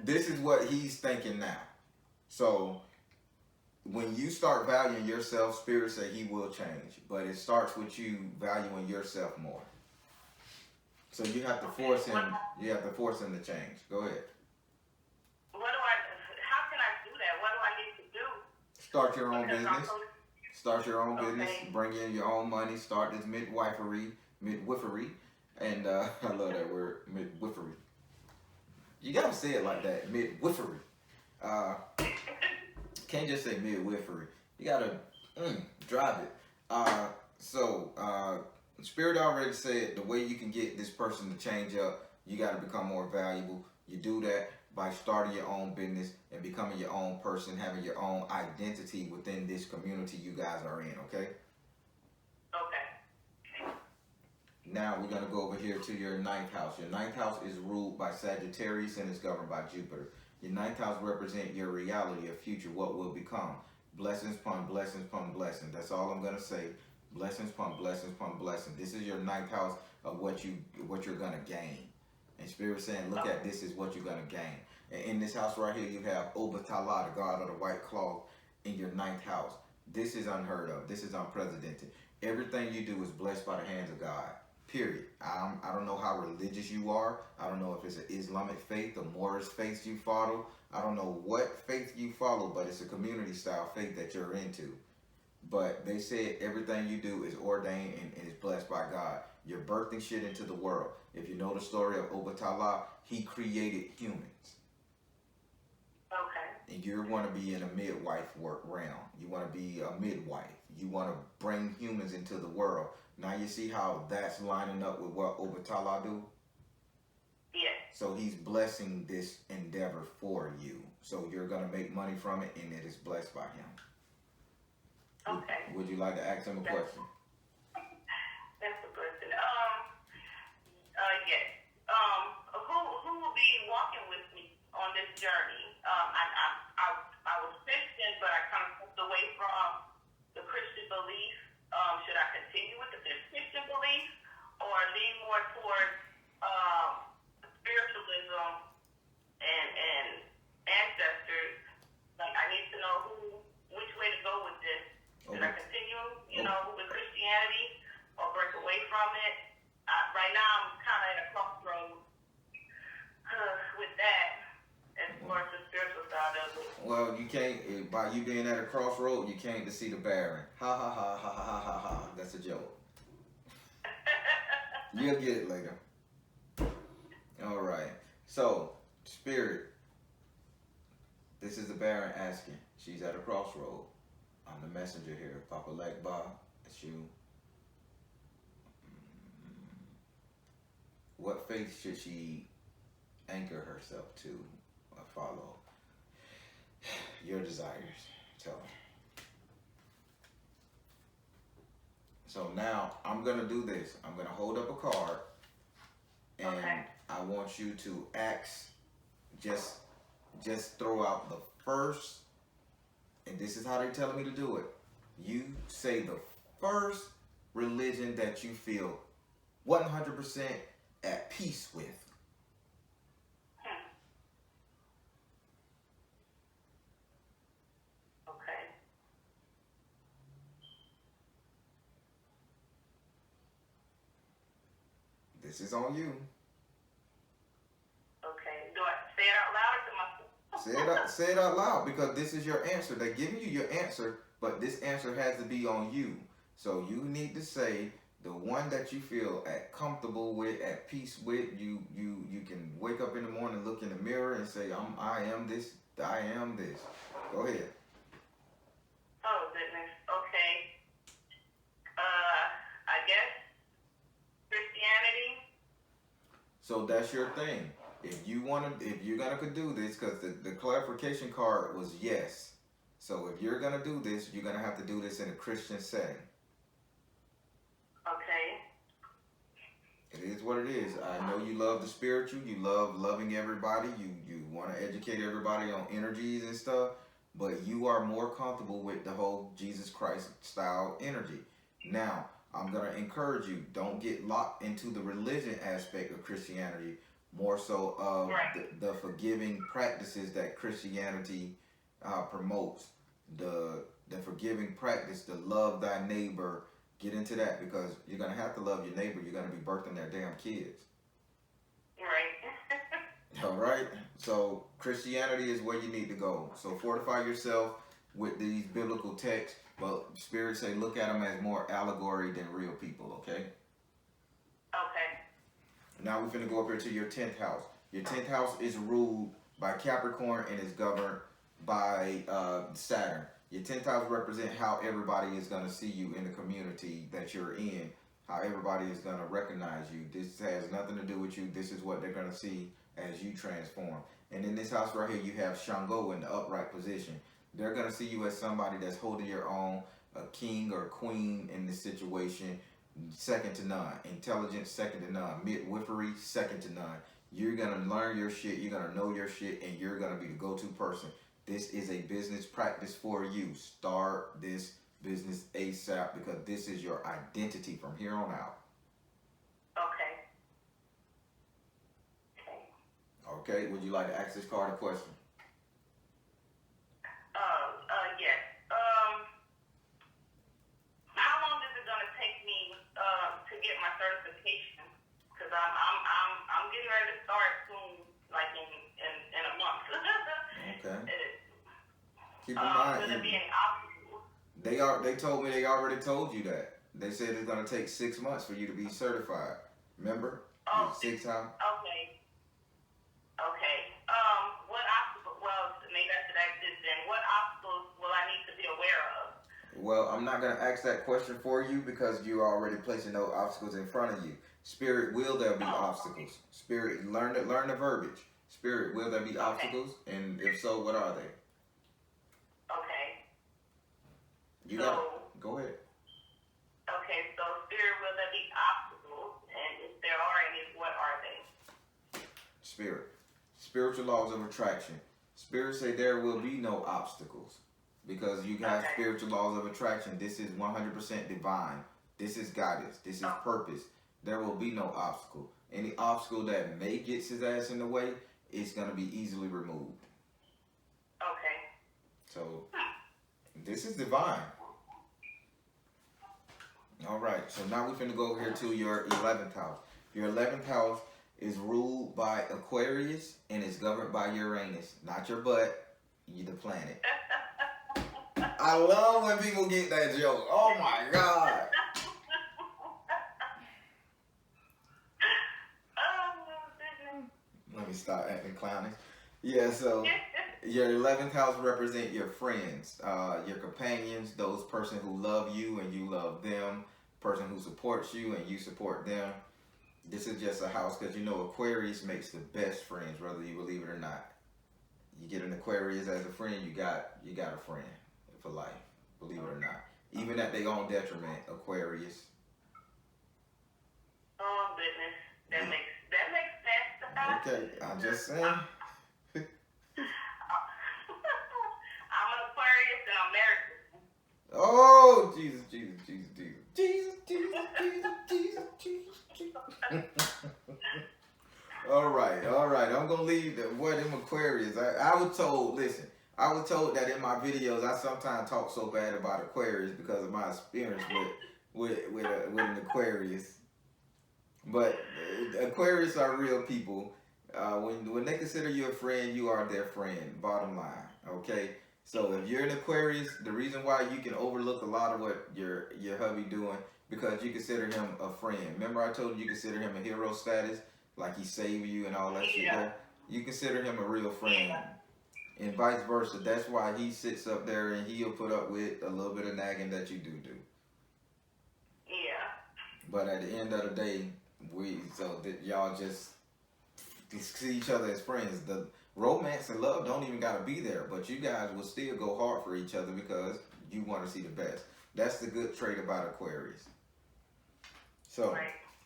This is what he's thinking now. So when you start valuing yourself, Spirit say he will change, but it starts with you valuing yourself more. So you have to force him. You have to force him to change. Go ahead. How can I do that? What do I need to do? Start your own Because business. Start your own business. Okay. Bring in your own money. Start this midwifery, and I love that word, midwifery. You gotta say it like that, midwifery. Can't just say midwifery. You gotta drive it. So Spirit already said the way you can get this person to change up, you gotta become more valuable. You do that by starting your own business and becoming your own person, having your own identity within this community you guys are in, okay? Okay. Now we're going to go over here to your ninth house. Your ninth house is ruled by Sagittarius and is governed by Jupiter. Your ninth house represents your reality of future, what will become. Blessings upon blessings upon blessings. That's all I'm going to say. Blessings upon blessings upon blessings. This is your ninth house of what you're going to gain. And Spirit saying, look at this is what you're going to gain. And in this house right here, you have Obatala, the god of the white cloth, in your ninth house. This is unheard of. This is unprecedented. Everything you do is blessed by the hands of God. Period. I don't know how religious you are. I don't know if it's an Islamic faith, a Moorish faith you follow. I don't know what faith you follow, but it's a community style faith that you're into. But they said everything you do is ordained and is blessed by God. You're birthing shit into the world. If you know the story of Obatala, he created humans. Okay. And you want to be in a midwife work realm. You want to be a midwife. You want to bring humans into the world. Now you see how that's lining up with what Obatala do? Yes. So he's blessing this endeavor for you. So you're going to make money from it, and it is blessed by him. Okay. Would you like to ask him a question? That's a blessing. Yes. Who will be walking with me on this journey? I was Christian, but I kind of moved away from the Christian belief. Should I continue with the Christian belief, or lean more towards spiritualism and ancestors? Like, I need to know which way to go with this. Should I continue, with Christianity, or break away from it? Right now, I'm kind of at a crossroads with that, as far as the spiritual side of it. Well, you can't, by you being at a crossroad, you came to see the Baron. Ha ha ha ha ha ha ha. That's a joke. You'll get it later. All right. So, Spirit, this is the Baron asking. She's at a crossroad. I'm the messenger here. Papa Lekba, it's you. What faith should she anchor herself to or follow? Your desires. Tell her. So now I'm gonna do this. I'm gonna hold up a card, and Okay. I want you to ask. Just throw out the first, and this is how they're telling me to do it. You say the first religion that you feel 100% at peace with. Okay. This is on you. Okay. Do I say it out loud or to myself? Say it out loud, because this is your answer. They're giving you your answer, but this answer has to be on you. So you need to say the one that you feel comfortable with, at peace with. You can wake up in the morning, look in the mirror, and say, I am this. I am this. Go ahead. Oh goodness. Okay. I guess Christianity. So that's your thing. If you're gonna do this, because the clarification card was yes. So if you're gonna do this, you're gonna have to do this in a Christian setting. Okay. It is what it is. I know you love the spiritual. You love loving everybody. You want to educate everybody on energies and stuff. But you are more comfortable with the whole Jesus Christ style energy. Now, I'm going to encourage you, don't get locked into the religion aspect of Christianity. More so of the forgiving practices that Christianity promotes. The forgiving practice, the love thy neighbor. Get into that, because you're going to have to love your neighbor. You're going to be birthing their damn kids. Right. All right? So Christianity is where you need to go. So fortify yourself with these biblical texts, but Spirit say look at them as more allegory than real people, okay? Okay. Now we're going to go up here to your 10th house. Your 10th house is ruled by Capricorn and is governed by Saturn. Your 10th house represents how everybody is going to see you in the community that you're in, how everybody is going to recognize you. This has nothing to do with you. This is what they're going to see as you transform. And in this house right here, you have Shango in the upright position. They're going to see you as somebody that's holding your own, a king or queen in this situation, second to none. Intelligence, second to none. Midwifery, second to none. You're going to learn your shit, you're going to know your shit, and you're going to be the go-to person. This is a business practice for you. Start this business ASAP, because this is your identity from here on out. Okay. Okay, would you like to ask this card a question? Yes. How long is it gonna take me to get my certification? Because I'm getting ready to start soon, like in a month. Okay. Keep in Will there mind, be any obstacles? They told me they already told you that. They said it's gonna take 6 months for you to be certified. Remember? Oh, 6 times. okay. Okay. What obstacles? Well, maybe I should ask this then. What obstacles will I need to be aware of? Well, I'm not gonna ask that question for you because you're already placing those obstacles in front of you. Spirit, will there be obstacles? Spirit, learn the verbiage. Spirit, will there be obstacles? And if so, what are they? Okay. You got it. Go ahead. Okay, so Spirit, will there be obstacles? And if there are any, what are they? Spirit. Spiritual laws of attraction. Spirit say there will be no obstacles because you have spiritual laws of attraction. This is 100% divine. This is guidance. This is purpose. There will be no obstacle. Any obstacle that may get his ass in the way, it's going to be easily removed. Okay. So, this is divine. All right. So now we're going to go over here to your 11th house. Your 11th house is ruled by Aquarius and is governed by Uranus. Not your butt, you the planet. I love when people get that joke. Oh my God. Let me stop acting clownish. Yeah, so your 11th house represent your friends, your companions, those person who love you and you love them, person who supports you and you support them. This is just a house because you know Aquarius makes the best friends, whether you believe it or not. You get an Aquarius as a friend, you got a friend for life, believe it or not. Even at their own detriment, Aquarius. Oh goodness, that makes sense. Okay, I'm just saying. I'm an Aquarius and I'm married. Oh, Jesus, Jesus, Jesus, Jesus, Jesus, Jesus, Jesus, Jesus, Jesus, Jesus. All right. I'm gonna leave the them Aquarius. I was told. Listen, I was told that in my videos I sometimes talk so bad about Aquarius because of my experience with an Aquarius. But Aquarius are real people. When they consider you a friend, you are their friend. Bottom line, okay. So if you're an Aquarius, the reason why you can overlook a lot of what your hubby doing because you consider him a friend. Remember I told you consider him a hero status, like he saved you and all that shit. There. You consider him a real friend, and vice versa. That's why he sits up there and he'll put up with a little bit of nagging that you do. Yeah. But at the end of the day, y'all just see each other as friends. The romance and love don't even gotta be there, but you guys will still go hard for each other because you want to see the best. That's the good trait about Aquarius. So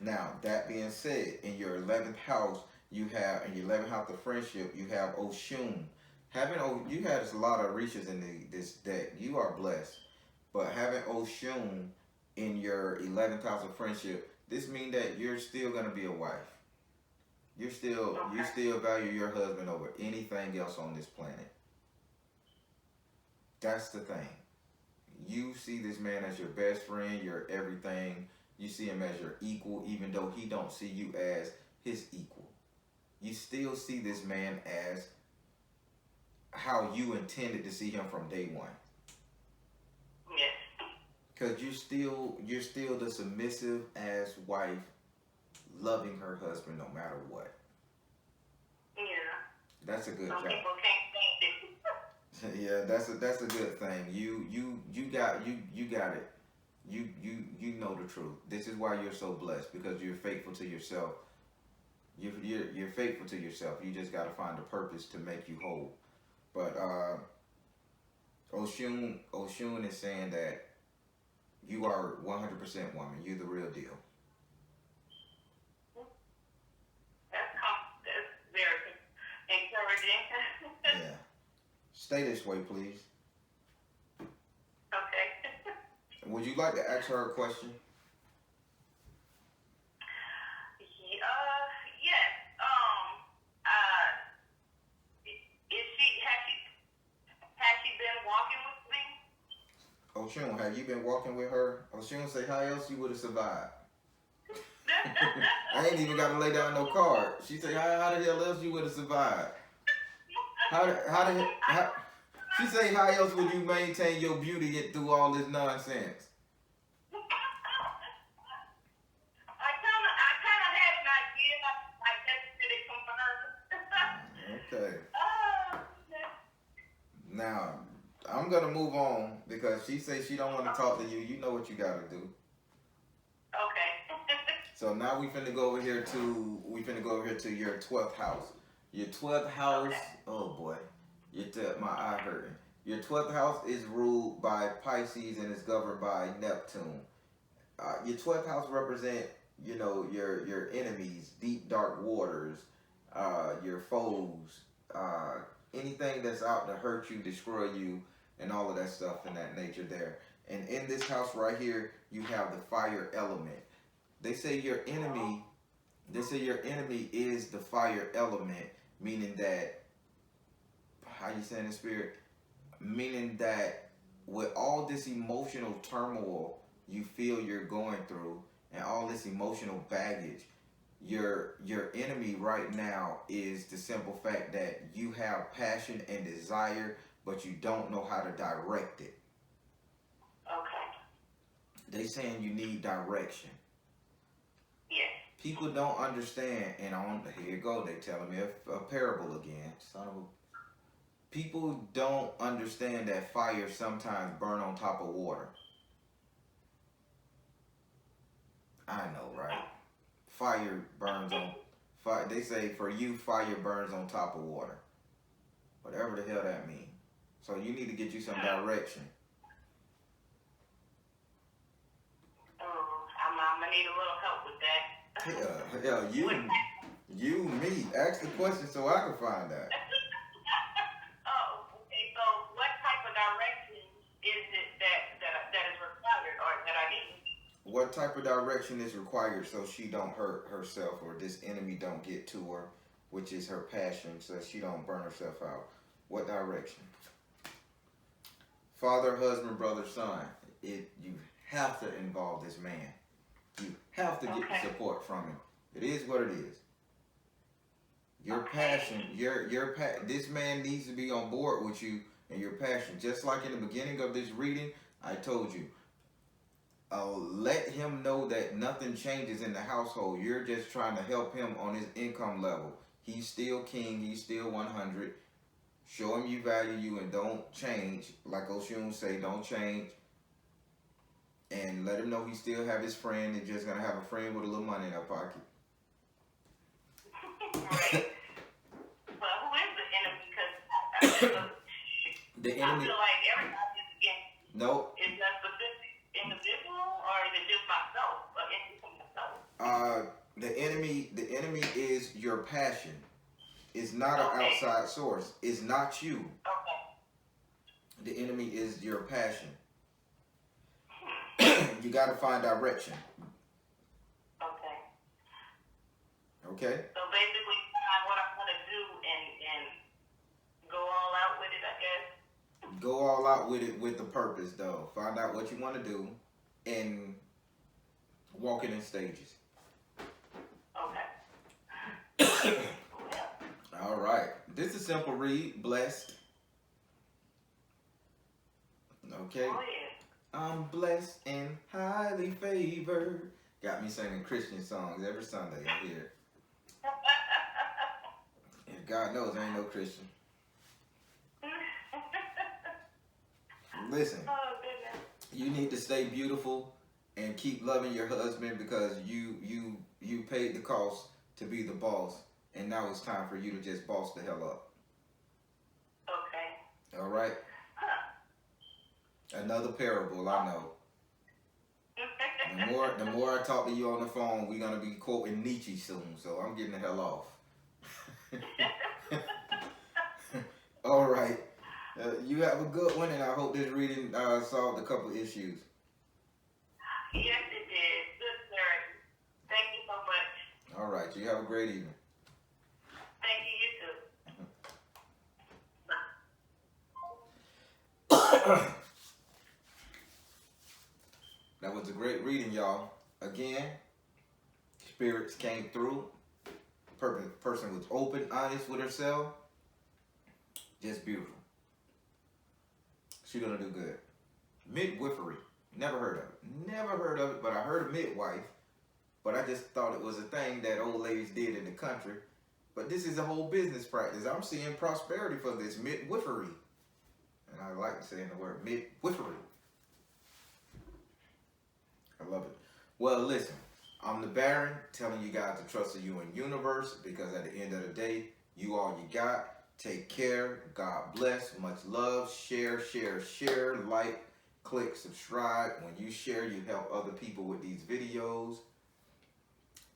now that being said, in your 11th house, you have in your 11th house of friendship, you have Oshun. You had a lot of reaches in this deck. You are blessed, but having Oshun in your 11th house of friendship, this means that you're still gonna be a wife. You still value your husband over anything else on this planet. That's the thing. You see this man as your best friend, your everything. You see him as your equal, even though he don't see you as his equal. You still see this man as how you intended to see him from day one. Yes. Because you're still the submissive ass wife, loving her husband no matter what. Yeah. That's a good Some job. people can't stand it. Yeah, that's a good thing. You got it. You know the truth. This is why you're so blessed, because you're faithful to yourself. You're faithful to yourself. You just got to find a purpose to make you whole. But Oshun is saying that you are 100% woman. You're the real deal. That's very encouraging. Yeah. Stay this way, please. Okay. Would you like to ask her a question? Yes. Has she been walking with me? Oshun, have you been walking with her? Oshun say, how else you would have survived? I ain't even got to lay down no card. She say, how the hell else you would have survived? She She say, how else would you maintain your beauty through all this nonsense? I kind of had an idea. I just didn't confirm. Okay. Oh, Now, I'm gonna move on because she say she don't want to talk to you. You know what you gotta do. okay. So now we finna go over here to your 12th house. Your 12th house, oh boy, my eye hurting. Your 12th house is ruled by Pisces and is governed by Neptune. Your 12th house represent, your enemies, deep dark waters, your foes, anything that's out to hurt you, destroy you, and all of that stuff in that nature there. And in this house right here, you have the fire element. They say your enemy is the fire element, meaning that, how you say in the spirit? Meaning that with all this emotional turmoil you feel you're going through and all this emotional baggage, your enemy right now is the simple fact that you have passion and desire, but you don't know how to direct it. Okay. They saying you need direction. Yes. People don't understand, and here you go, they telling me a parable again. Son of a... People don't understand that fire sometimes burn on top of water. I know, right? Fire burns on fire. They say for you, fire burns on top of water. Whatever the hell that means. So you need to get you some direction. I'm gonna need a little help with that. You, me. Ask the question so I can find out. Oh, okay. So, what type of direction is it that is required or that I need? What type of direction is required so she don't hurt herself or this enemy don't get to her, which is her passion, so she don't burn herself out? What direction? Father, husband, brother, son. You have to involve this man. You have to get the support from him. It is what it is. Your passion, this man needs to be on board with you and your passion. Just like in the beginning of this reading, I told you, let him know that nothing changes in the household. You're just trying to help him on his income level. He's still king. He's still 100. Show him you value you and don't change. Like Oshun say, don't change. And let him know he still have his friend. They're just going to have a friend with a little money in their pocket. Right. Well, who is the enemy? Because The enemy. I feel like everybody is against. Nope. Is that specific individual or is it just myself? The enemy is your passion. It's not an outside source. It's not you. Okay. The enemy is your passion. You got to find direction. Okay. Okay? So basically, what I'm going to do and go all out with it, I guess. Go all out with it with the purpose, though. Find out what you want to do and walk it in stages. Okay. All right. This is a simple read. Blessed. Okay. Oh, yeah. I'm blessed and highly favored. Got me singing Christian songs every Sunday in here. And God knows I ain't no Christian. Listen, Oh, goodness. you need to stay beautiful and keep loving your husband because you paid the cost to be the boss, and now it's time for you to just boss the hell up. Okay. All right? Another parable, I know. The more I talk to you on the phone, we're gonna be quoting Nietzsche soon, so I'm getting the hell off. All right. You have a good one, and I hope this reading solved a couple issues. Yes, it did. Good, sir. Thank you so much. All right. You have a great evening. Thank you, you too. That was a great reading, y'all. Again, spirits came through. Person was open, honest with herself. Just beautiful. She's gonna do good. Midwifery. Never heard of it. Never heard of it, but I heard of midwife. But I just thought it was a thing that old ladies did in the country. But this is a whole business practice. I'm seeing prosperity for this midwifery. And I like saying the word midwifery. I love it. Well, listen, I'm the Baron telling you guys to trust in you and universe, because at the end of the day, you all you got. Take care. God bless. Much love. Share, like, click, subscribe. When you share, you help other people with these videos.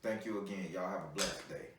Thank you again. Y'all have a blessed day.